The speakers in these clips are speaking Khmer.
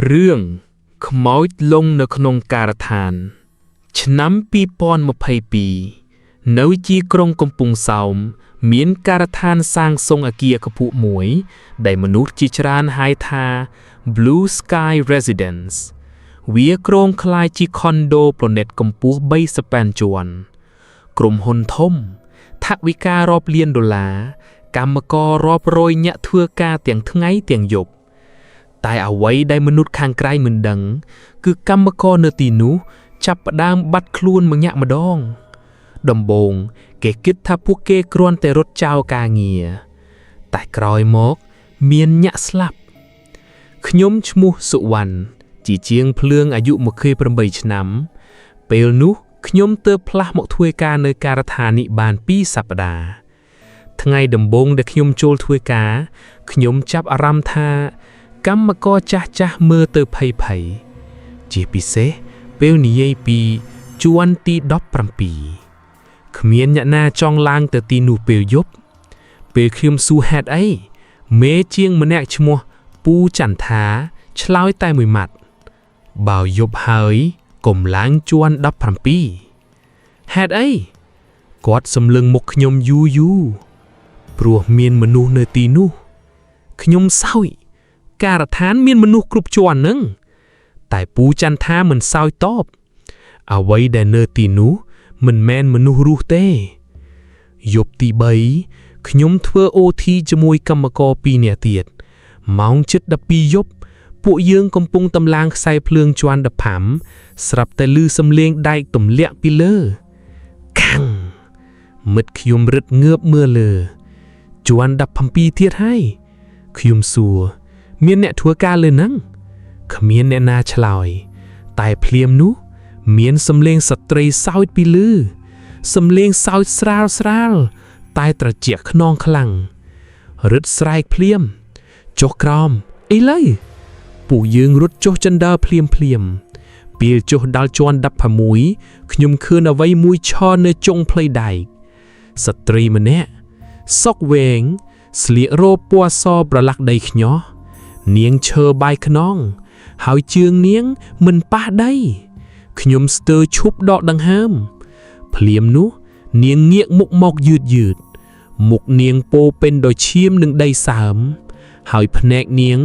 เรื่องขโมยลงในขนมการทานឆ្នាំ2022នៅជាក្រុងកំពង់សោមមានការដ្ឋានសាងសង់អគារខ្ពស់មួយដែលមនុស្សជាច្រើនហៅថា Blue Sky Residence វាគ្រោងក្លាយជាខុនដូផ្លូណេតកម្ពស់38ជាន់ក្រុមហ៊ុនធំថវិការាប់លានដុល្លារកម្មកររាប់រយនាក់ធ្វើការទាំងថ្ងៃទាំងយប់តែអ្វីដែលមនុស្សខាងក្រៅមិនដឹងគឺកម្មករនៅទីនោះចាប់ផ្ដើមបាត់ខ្លួនម្នាក់ម្ដងដំបូងគេគិតថាពួកគេគ្រាន់តែរត់ចោលការងារតែក្រោយមកមានអ្នកស្លាប់ខ្ញុំឈ្មោះសុវណ្ណជាជាងភ្លើងអាយុ28ឆ្នាំពេលនោះខ្ញុំទើបផ្លាស់មកធ្វើការនៅការដ្ឋាននេះបាន2សប្តាហ៍ថ្ងៃដំបូងដែលខ្ញុំចូលធ្វើការខ្ញុំចាប់អារម្មណ៍ថាកម្មករចាស់មើលទៅភ័យជាពិសេសពេលនិយាយពីជាន់ទី17គ្មានអ្នកណាចង់ឡើងទៅទីនោះពេលយប់ពេលខ្ញុំសួរហេតុអីមេជាងម្នាក់ឈ្មោះពូចន្ទថាឆ្លើយតែមួយម៉ាត់បើយប់ហើយកុំឡើងជាន់17ហេតុអីគាត់សម្លឹងមុខខ្ញុំយូរព្រោះមានមនុស្សនៅទីនោះខ្ញុំសោយការដ្ឋានមានមនុស្សគ្រប់ជាន់នឹងតែពូចន្ទថាមិនសោយតបអ្វីដែលនៅទីនោះមិនមែនមនុស្សរស់ទេយប់ទី3ខ្ញុំធ្វើ OT ជាមួយកម្មករ2នាក់ទៀតម៉ោងជិត12យប់ពួកយើងកំពុងតម្លើងខ្សែភ្លើងជាន់15ស្រាប់តែឮសំឡេងដែកទម្លាក់ពីលើខាំងមិត្តខ្ញុំរឹតងើបមើលលើជាន់17ទៀតហើយខ្ញុំសួរមានអ្នកធ្វើការលើហ្នឹងគ្មានអ្នកណាឆ្លើយតែភ្លាមនោះមានសំឡេងស្ត្រីសោចពីលើសំឡេងសោចស្រាលតែត្រជាក់ខ្នងខ្លាំងរឹតស្រែកភ្លាមចុះក្រោមអីឡើយពួកយើងរត់ចុះចិនដើភ្លាមពេលចុះដល់ជាន់16ខ្ញុំឃើញអ្វីមួយឈរនៅចុងផ្លូវដែកស្ត្រីម្នាក់សុកវែងស្លៀករ៉ូបពណ៌សប្រឡាក់ដីខ្ញាស់នាងឈើបាយខ្នងហើយជើងនាងមិនប៉ះដីខ្ញុំស្ទើរឈប់ដកដង្ហើមភ្លាមនោះនាងងាកមុខមកយឺតមុខនាងពោពេញដោយឈាមនិងដីសើមហើយភ្នែកនាង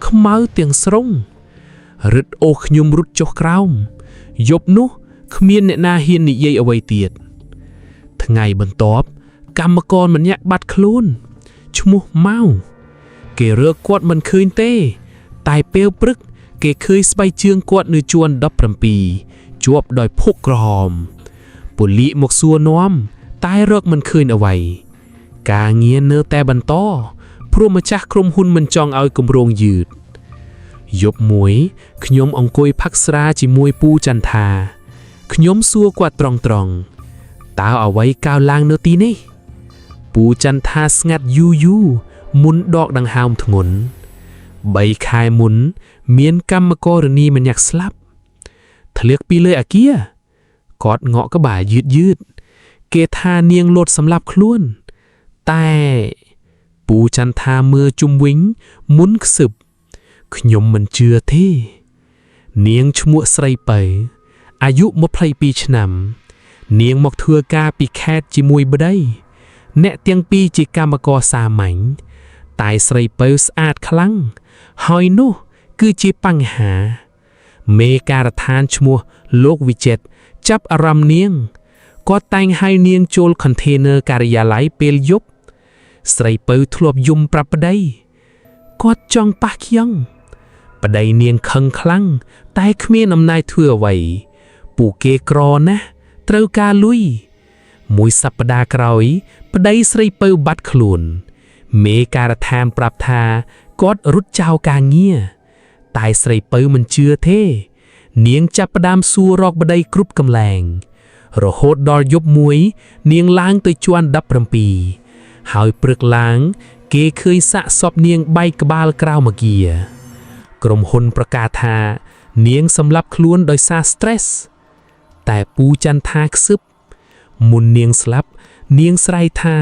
ខ្មៅទាំងស្រុងរឹតអូសខ្ញុំរត់ចុះក្រោមយប់នោះគ្មានអ្នកណាហ៊ាននិយាយអ្វីទៀតថ្ងៃបន្ទាប់កម្មករម្នាក់បាត់ខ្លួនឈ្មោះម៉ៅគេរកគាត់មិនឃើញទេតែពេលព្រឹកគេឃើញស្បែកជើងគាត់នៅជាន់17ជាប់ដោយភក់ក្រហមប៉ូលីសមកសួរនាំតែរកមិនឃើញអ្វីការងារនៅតែបន្តព្រោះម្ចាស់ក្រុមហ៊ុនមិនចង់ឲ្យគម្រោងយឺតយប់មួយខ្ញុំអង្គុយផឹកស្រាជាមួយពូចន្ទថាខ្ញុំសួរគាត់ត្រង់តើអ្វីកើតឡើងនៅទីនេះពូចន្ទថាស្ងាត់យូរមុនដកដង្ហើមធ្ងន់3ខែមុនមានកម្មករនីម្នាក់ស្លាប់ធ្លាក់ពីលើអគារគាត់ងក់ក្បាលយឺតគេថានាងលោតសម្លាប់ខ្លួនតែពូចន្ទថាមើលជុំវិញមុនខ្សឹបខ្ញុំមិនជឿទេនាងឈ្មោះស្រីពៅអាយុ22ឆ្នាំនាងមកធ្វើការពីខេត្តជាមួយប្តីអ្នកទាំងពីរជាកម្មករសាមញ្ញតែស្រីពៅស្អាតខ្លាំងហើយនោះគឺជាបញ្ហាមេការដ្ឋានឈ្មោះលោកវិចិត្រចាប់អារម្មណ៍នាងគាត់តែងហៅនាងចូល container ការិយាល័យពេលយប់ស្រីពៅធ្លាប់យំប្រាប់ប្តីគាត់ចង់ប៉ះខ្យងប្តីនាងខឹងខ្លាំងតែគ្មានអំណាចធ្វើអ្វីពួកគេក្រណាស់ត្រូវការលុយមួយសប្តាហ៍ក្រោយប្តីស្រីពៅបាត់ខ្លួនមេការដ្ឋានប្រាប់ថាគាត់រត់ចោលការងារតែស្រីពៅមិនជឿទេនាងចាប់ផ្ដើមសួររកប្តីគ្រប់កន្លែងរហូតដល់យប់មួយនាងឡើងទៅជាន់17ហើយព្រឹកឡើងគេឃើញសាកសពនាងបែកក្បាលក្រោមអគារក្រុមហ៊ុនប្រកាសថានាងសម្លាប់ខ្លួនដោយសារ stress តែពូចន្ទថាខ្សឹបមុននាងស្លាប់នាងស្រែកថា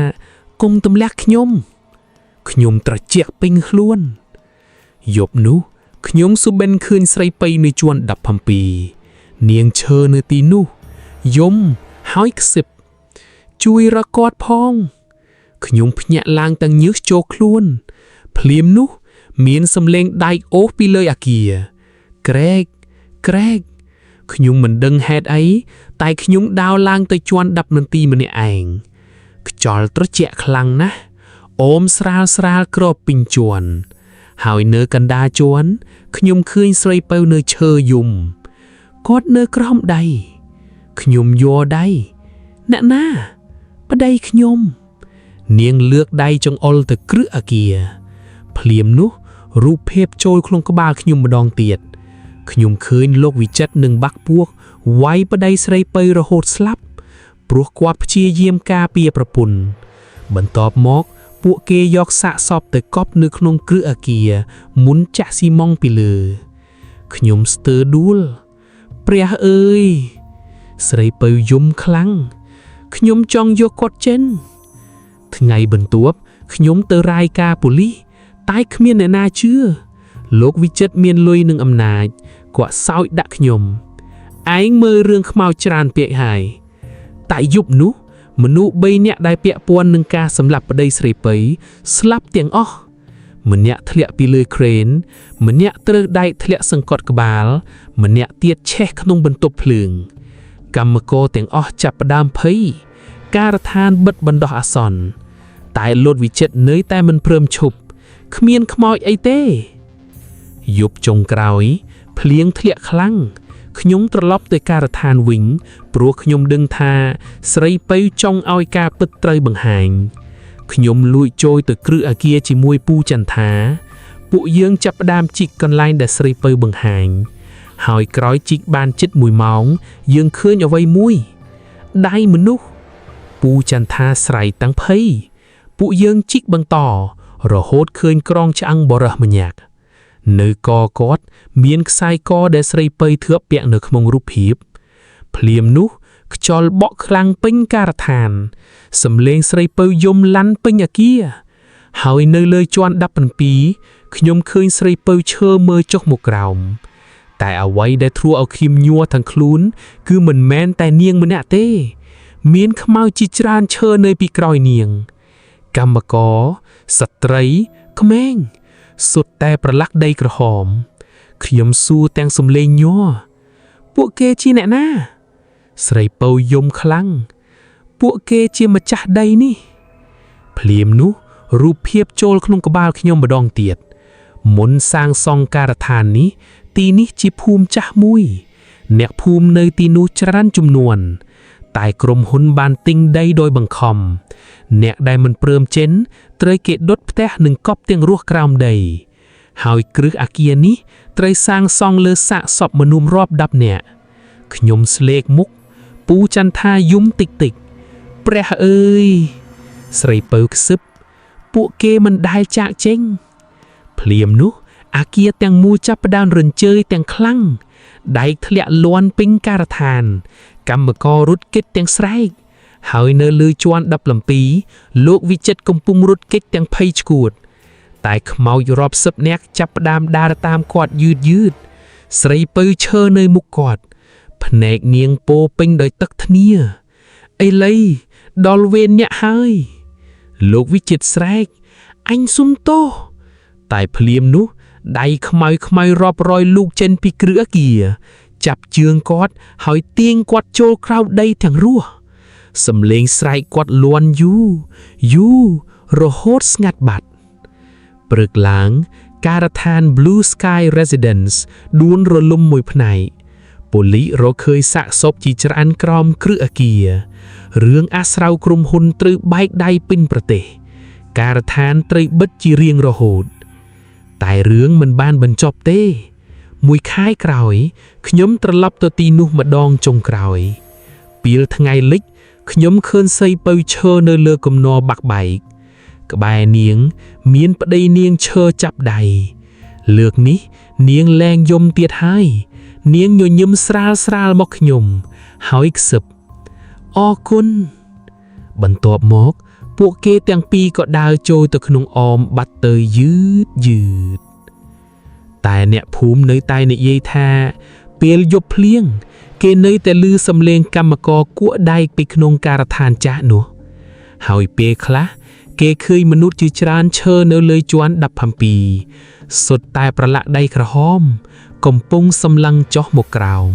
កុំទម្លាក់ខ្ញុំត្រជាក់ពេញខ្លួនយប់នោះ ខ្ញុំសុបិនឃើញស្រីពៃនៅជាន់17នាងឈើនៅទីនោះយំហើយខ្សិបជួយរកគាត់ផងខ្ញុំភ្ញាក់ឡើងទាំងញើសចូលខ្លួនភ្លាមនោះមានសំឡេងដៃអូសពីលើអាគារក្រែកខ្ញុំមិនដឹងហេតុអីតែខ្ញុំដើរឡើងទៅជាន់10នាទីម្នាក់ឯងខ្យល់ត្រជាក់ខ្លាំងណាស់អូមស្រាលគ្របពេញជាន់ហើយនៅកណ្ដាលជាន់ខ្ញុំឃើញស្រីពៅនៅឈើយំគាត់នៅក្រោមដៃខ្ញុំយកដៃអ្នកណាប្តីខ្ញុំនាងលើកដៃចង្អុលទៅគ្រឹះអាគារភ្លាមនោះរូបភាពចូលក្នុងក្បាលខ្ញុំម្ដងទៀតខ្ញុំឃើញលោកវិចិត្រនិងបាក់ពួកវាយប្តីស្រីពៅរហូតស្លាប់ព្រោះគាត់ព្យាយាមការពារប្រពន្ធបន្ទាប់មកពួកគេយកសាកសពទៅកប់នៅក្នុងគ្រឹះអាគារមុនចាក់ស៊ីម៉ង់ពីលើខ្ញុំស្ទើរដួលព្រះអើយស្រីពៅយំខ្លាំងខ្ញុំចង់យកគាត់ចេញថ្ងៃបន្ទាប់ខ្ញុំទៅរាយការណ៍ប៉ូលីសតែគ្មានអ្នកណាជឿលោកវិចិត្រមានលុយនិងអំណាចគាត់សោយដាក់ខ្ញុំឯងមើលរឿងខ្មោចច្រើនពេកហើយតែយប់នោះមនុស្ស3នាក់ដែលពាក់ព័ន្ធនឹងការសម្លាប់ប្តីស្រីពៃស្លាប់ទាំងអស់ម្នាក់ធ្លាក់ពីលើក្រេនម្នាក់ត្រូវដែកធ្លាក់សង្កត់ក្បាលម្នាក់ទៀតឆេះក្នុងបន្ទប់ភ្លើងកម្មករទាំងអស់ចាប់ផ្ដើមភ័យការដ្ឋានបិទបណ្ដោះអាសន្នតែលោកវិចិត្រនៅតែមិនព្រមឈប់គ្មានខ្មោចអីទេយប់ចុងក្រោយភ្លៀងធ្លាក់ខ្លាំងខ្ញុំត្រឡប់ទៅការដ្ឋានវិញព្រោះខ្ញុំដឹងថាស្រីពៅចង់ឲ្យការពិតត្រូវបង្ហាញខ្ញុំលួចចូលទៅគ្រឹះអាគារជាមួយពូចន្ទថាពួកយើងចាប់ផ្ដើមជីកកន្លែងដែលស្រីពៅបង្ហាញហើយក្រោយជីកបានជិត1ម៉ោងយើងឃើញអ្វីមួយដៃមនុស្សពូចន្ទថាស្រ័យតាំងភ័យពួកយើងជីកបន្តរហូតឃើញក្រងឆ្អឹងបរោះម្ញាក់នៅកគាត់មានខ្សែកដែលស្រីពៅធ្លាប់ពាក់នៅក្នុងរូបភាពភ្លាមនោះខ្យល់បក់ខ្លាំងពេញការដ្ឋានសំឡេងស្រីពៅយំលាន់ពេញអាគារហើយនៅលើជាន់17ខ្ញុំឃើញស្រីពៅឈើមើលចុះមកក្រោមតែអ្វីដែលធ្វើឲ្យខ្ញុំញ័រទាំងខ្លួនគឺមិនមែនតែនាងម្នាក់ទេមានខ្មៅជាច្រើនឈើនៅពីក្រោយនាងកម្មករស្ត្រីក្មេងសុទ្ធតែប្រឡាក់ដីក្រហមខ្ញុំសួរទាំងសំឡេងញ័រពួកគេជាអ្នកណាស្រីពៅយំខ្លាំងពួកគេជាម្ចាស់ដីនេះភ្លាមនោះរូបភាពចូលក្នុងក្បាលខ្ញុំម្ដងទៀតមុនសាងសង់ការដ្ឋាននេះទីនេះជាភូមិចាស់មួយអ្នកភូមិនៅទីនោះច្រើនចំនួនតែក្រុមហ៊ុនបានទិញដីដោយបង្ខំអ្នកដែលមិនព្រមចេញត្រូវគេដុតផ្ទះនិងកប់ទាំងរស់ក្រោមដីហើយគ្រឹះអាគារនេះត្រូវសាងសង់លើសាកសពមនុស្សរាប់10នាក់ខ្ញុំស្លេកមុខពូចន្ទថាយំតិចព្រះអើយស្រីពៅខ្សឹបពួកគេមិនដែលចាកចេញភ្លាមនោះអាគារទាំងមូលចាប់ផ្ដើមរញ្ជើយទាំងខ្លាំងដែកធ្លាក់លាន់ពេញការដ្ឋានកម្មកររត់គេចទាំងស្រែកហើយនៅលើជាន់17លោកវិចិត្រកំពុងរត់គេចទាំងភ័យឆ្កួតតែខ្មោចរាប់សិបនាក់ចាប់ផ្ដើមដើរតាមគាត់យឺតស្រីពៅឈើនៅមុខគាត់ភ្នែកនាងពោពេញដោយទឹកធ្នាអីលីដល់វេនអ្នកហើយលោកវិចិត្រស្រែកអញសុំទោសតែភ្លាមនោះដៃខ្មៅរាប់រយលូកចេញពីគ្រឹះអាគារចាប់ជើងគាត់ហើយទាញគាត់ចូលក្រៅដីទាំងរស់សំឡេងស្រែកគាត់លាន់យូររហូតស្ងាត់បាត់ព្រឹកឡើងការដ្ឋាន Blue Sky Residence ដួលរលំមួយផ្នែកប៉ូលីសរកឃើញសាកសពជាច្រើនក្រោមគ្រឹះអាគាររឿងអាស្រ័យក្រុមហ៊ុនត្រូវបែកដៃពេញប្រទេសការដ្ឋានត្រូវបិទជារៀងរហូតតែរឿងមិនបានបញ្ចប់ទេមួយខែក្រោយខ្ញុំត្រឡប់ទៅទីនោះម្ដងចុងក្រោយពេលថ្ងៃលិចខ្ញុំឃើញស្រីពៅឈើនៅលើគំនរបាក់បែកក្បែរនាងមានប្តីនាងឈើចាប់ដៃលើកនេះនាងលែងយំទៀតហើយនាងញញឹមស្រាលមកខ្ញុំហើយខ្សឹបអរគុណបន្ទាប់មកពួកគេទាំងពីរក៏ដើរចូលទៅក្នុងអមបាត់ទៅយឺត តែអ្នកភូមិនៅតែនិយាយថាពេលយប់ភ្លៀងគេនៅតែឮសំឡេងកម្មករគួកដែកពីក្នុងការដ្ឋានចាស់នោះហើយពេលខ្លះគេឃើញមនុស្សជាច្រើនឈរនៅលើជាន់17សុទ្ធតែប្រឡាក់ដីក្រហមកំពុងសម្លឹងចុះមកក្រោម